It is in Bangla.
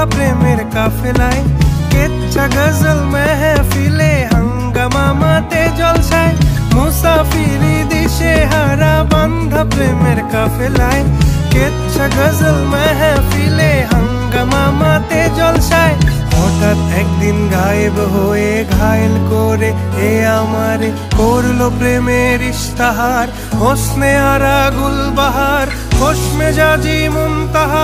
বান্ধা প্রেমের কাফেলায়, কেচ্ছা গজল মেহফিলে হাঙ্গামা মাতে জলসায়, মুসাফিরি দিশে হারা বান্ধা প্রেমের কাফেলায়, কেচ্ছা গজল মেহফিলে হাঙ্গামা মাতে জলসায়। হঠাৎ একদিন গায়েব হয়ে ঘায়েল করে এ আমারে করলো প্রেমের ইশতাহার, হোসনে আরা গুলবাহার, খোশ মেজাজি মুনতাহা